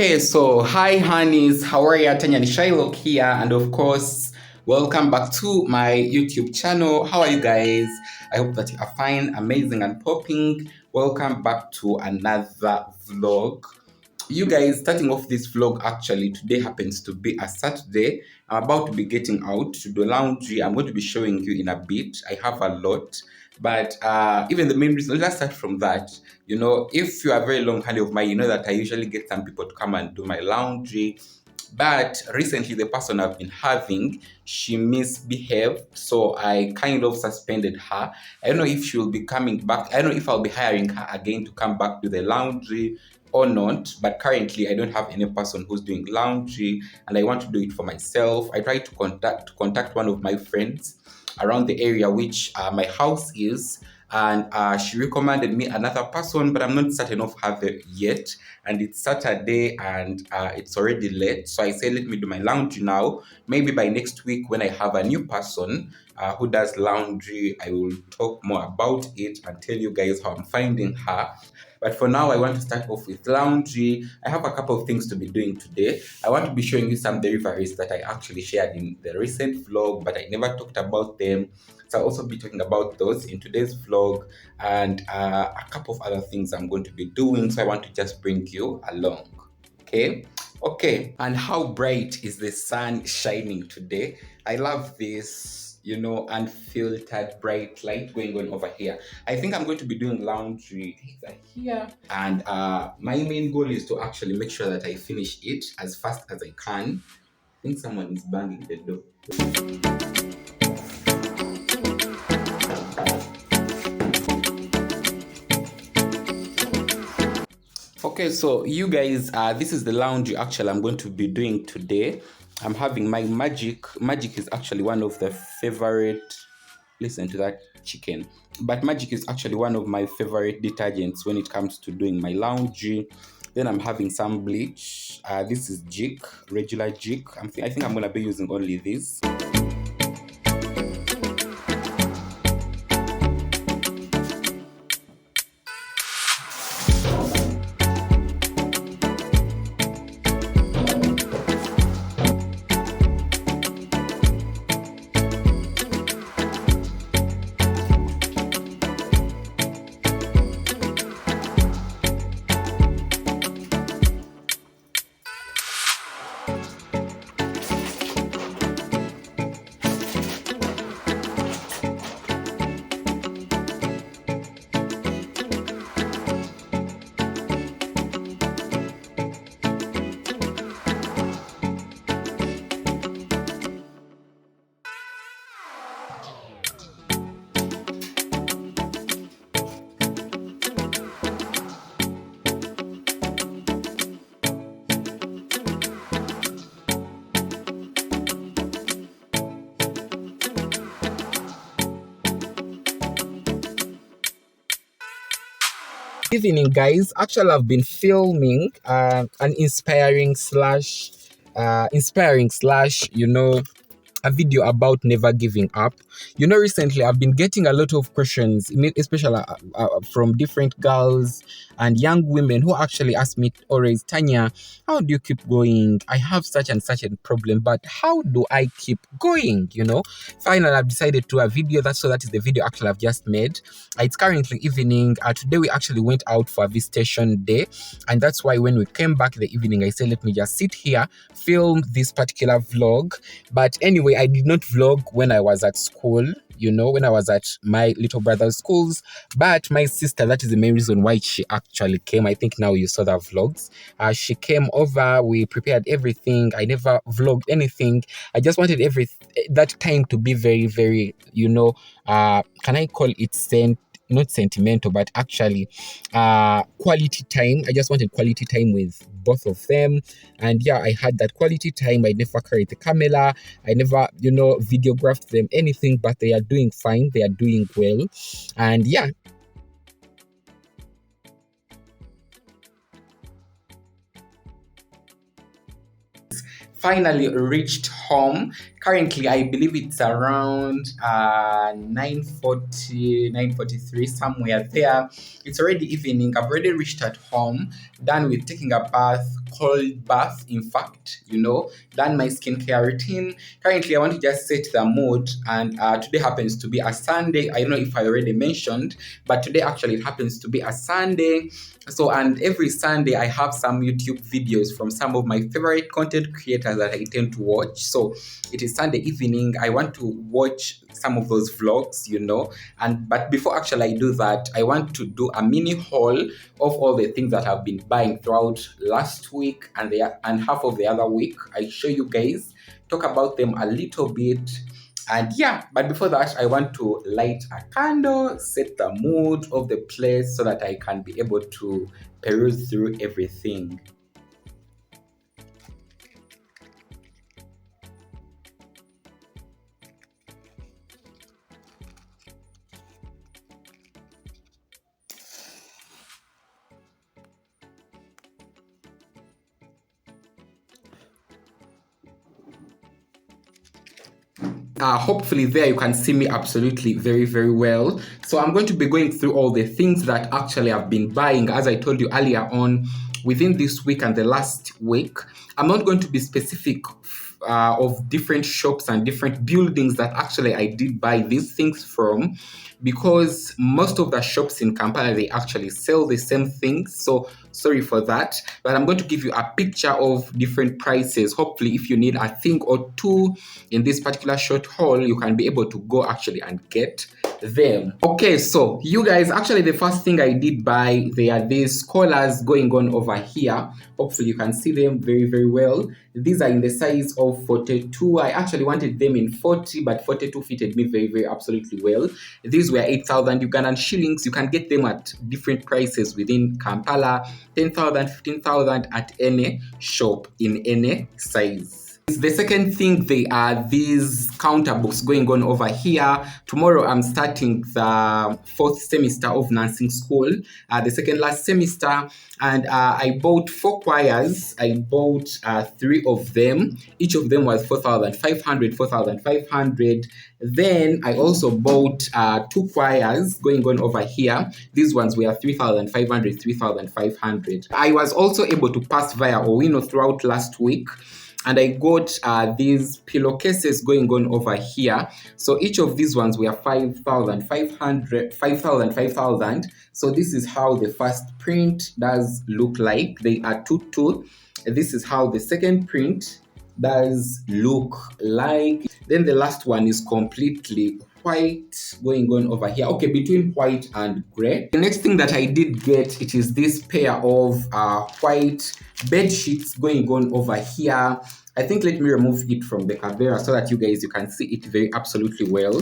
Okay, so hi honeys, how are you? TANYANISHAILOC here, and of course, welcome back to my YouTube channel. How are you guys? I hope that you are fine, amazing, and popping. Welcome back to another vlog. You guys, starting off this vlog, actually, today happens to be a Saturday. I'm about to be getting out to do laundry. I'm going to be showing you in a bit. I have a lot. But even the main reason, let's start from that. You know, if you are very long handed of mine, you know that I usually get some people to come and do my laundry. But recently, the person I've been having, she misbehaved. So I kind of suspended her. I don't know if she will be coming back. I don't know if I'll be hiring her again to come back to the laundry or not. But currently, I don't have any person who's doing laundry and I want to do it for myself. I tried to contact one of my friends around the area which my house is, and she recommended me another person, but I'm not certain of her yet. And it's Saturday and it's already late, so I said let me do my laundry now. Maybe by next week, when I have a new person who does laundry, I will talk more about it and tell you guys how I'm finding her. But for now, I want to start off with laundry. I have a couple of things to be doing today. I want to be showing you some deliveries that I actually shared in the recent vlog, but I never talked about them. So I'll also be talking about those in today's vlog, and a couple of other things I'm going to be doing. So I want to just bring you along. Okay. Okay. And how bright is the sun shining today? I love this, you know, unfiltered bright light going on over here. I think I'm going to be doing laundry either here. And my main goal is to actually make sure that I finish it as fast as I can. I think someone is banging the door. Okay, so you guys, this is the laundry actually I'm going to be doing today. I'm having my Magic. Magic is actually one of the favorite, listen to that chicken. But Magic is actually one of my favorite detergents when it comes to doing my laundry. Then I'm having some bleach. This is Jik, regular Jik. I think I'm going to be using only this. Evening, guys. Actually, I've been filming an inspiring slash, you know, a video about never giving up. You know, recently I've been getting a lot of questions, especially from different girls and young women who actually ask me always, Tanya, how do you keep going? I have such and such a problem, but how do I keep going? You know, finally I've decided to do a video. That is the video actually I've just made. It's currently evening. Today we actually went out for a visitation day, and that's why when we came back in the evening, I said let me just sit here, film this particular vlog. But anyway, I did not vlog when I was at school, you know, when I was at my little brother's schools. But my sister, that is the main reason why she actually came. I think now you saw the vlogs. She came over, we prepared everything. I never vlogged anything. I just wanted that time to be very, very, you know, can I call it not sentimental, but actually quality time. I just wanted quality time with both of them, and yeah, I had that quality time. I never carried the camera, I never, you know, videographed them, anything, but they are doing fine, they are doing well. And yeah, finally reached home. Currently, I believe it's around 9:40, 9:43, somewhere there. It's already evening. I've already reached at home, done with taking a bath, cold bath, in fact, done my skincare routine. Currently, I want to just set the mood, and today happens to be a Sunday. I don't know if I already mentioned, but today actually it happens to be a Sunday. So, and every Sunday I have some YouTube videos from some of my favorite content creators that I tend to watch. So it is Sunday evening. I want to watch some of those vlogs, but before actually I do that, I want to do a mini haul of all the things that I've been buying throughout last week and half of the other week. I show you guys, talk about them a little bit. And yeah, but before that, I want to light a candle, set the mood of the place so that I can be able to peruse through everything. Hopefully there you can see me absolutely very, very well. So I'm going to be going through all the things that actually I've been buying, as I told you earlier on, within this week and the last week. I'm not going to be specific of different shops and different buildings that actually I did buy these things from, because most of the shops in Kampala, they actually sell the same things. So sorry for that, but I'm going to give you a picture of different prices. Hopefully if you need a thing or two in this particular short haul, you can be able to go actually and get them. Okay, so you guys, actually the first thing I did buy, they are these collars going on over here. Hopefully you can see them very, very well. These are in the size of 42. I actually wanted them in 40, but 42 fitted me very, very absolutely well. These were 8,000 Ugandan shillings. You can get them at different prices within Kampala, 10,000, 15,000 at any shop in any size. The second thing, they are these counter books going on over here. Tomorrow I'm starting the 4th semester of nursing school, the second last semester, and I bought 4 choirs. I bought 3 of them. Each of them was 4,500, 4,500. Then I also bought 2 choirs going on over here. These ones were 3,500, 3,500. I was also able to pass via Owino throughout last week. And I got these pillowcases going on over here. So each of these ones were 5,500, 5,000, 5,000. So this is how the first print does look like. They are 2-2. This is how the second print does look like. Then the last one is completely white going on over here. Okay, between white and gray. The next thing that I did get, it is this pair of white bed sheets going on over here. I think let me remove it from the camera so that you can see it very absolutely well.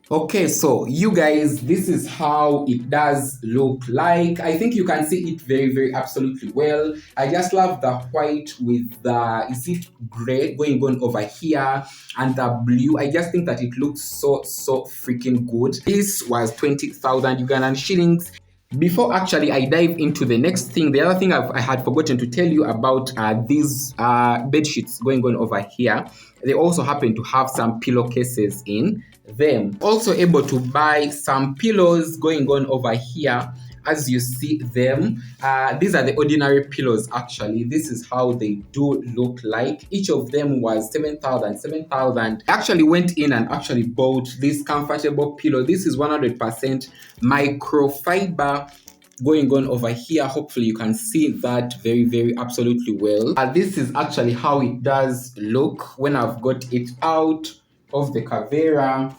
Okay, so you guys, this is how it does look like. I think you can see it very, very absolutely well. I just love the white with the, is it gray going on over here, and the blue. I just think that it looks so freaking good. This was 20,000 Ugandan shillings. Before actually I dive into the next thing, the other thing I had forgotten to tell you about these bed sheets going on over here. They also happen to have some pillowcases in them. Also able to buy some pillows going on over here. As you see them, these are the ordinary pillows actually. This is how they do look like. Each of them was 7,000, 7,000. I actually went in and actually bought this comfortable pillow. This is 100% microfiber going on over here. Hopefully you can see that very, very absolutely well. This is actually how it does look when I've got it out of the cavera.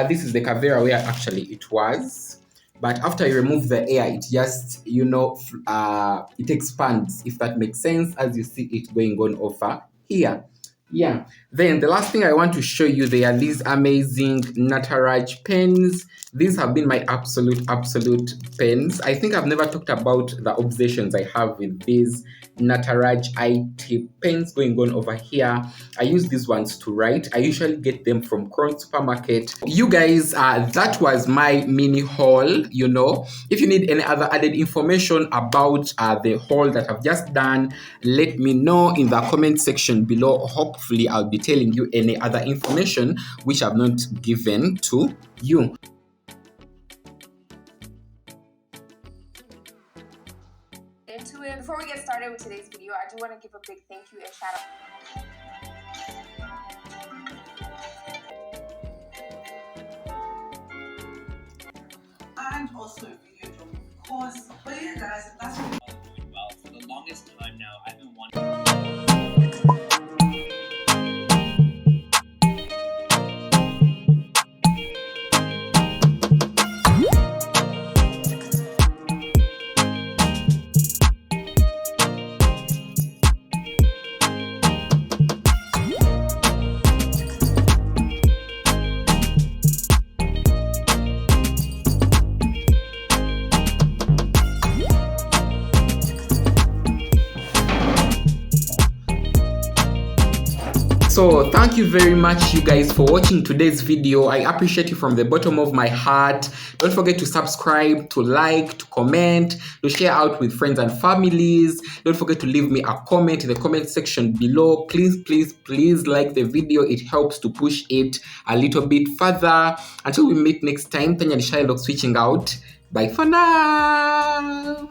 This is the cavera where actually it was. But after you remove the air, it just, it expands, if that makes sense, as you see it going on over here. Yeah. Then the last thing I want to show you, they are these amazing Nataraj pens. These have been my absolute pens. I think I've never talked about the obsessions I have with these Nataraj IT pens going on over here. I use these ones to write. I usually get them from Crown Supermarket. You guys, that was my mini haul. If you need any other added information about the haul that I've just done, let me know in the comment section below. Hopefully hopefully I'll be telling you any other information which I've not given to you. Into it. Before we get started with today's video, I do want to give a big thank you and shout out. And also video job, because but yeah guys, that's doing well. For the longest time now, I've been wanting. So thank you very much you guys for watching today's video. I appreciate you from the bottom of my heart. Don't forget to subscribe, to like, to comment, to share out with friends and families. Don't forget to leave me a comment in the comment section below. Please like the video. It helps to push it a little bit further. Until we meet next time, TANYANISHAILOC switching out. Bye for now.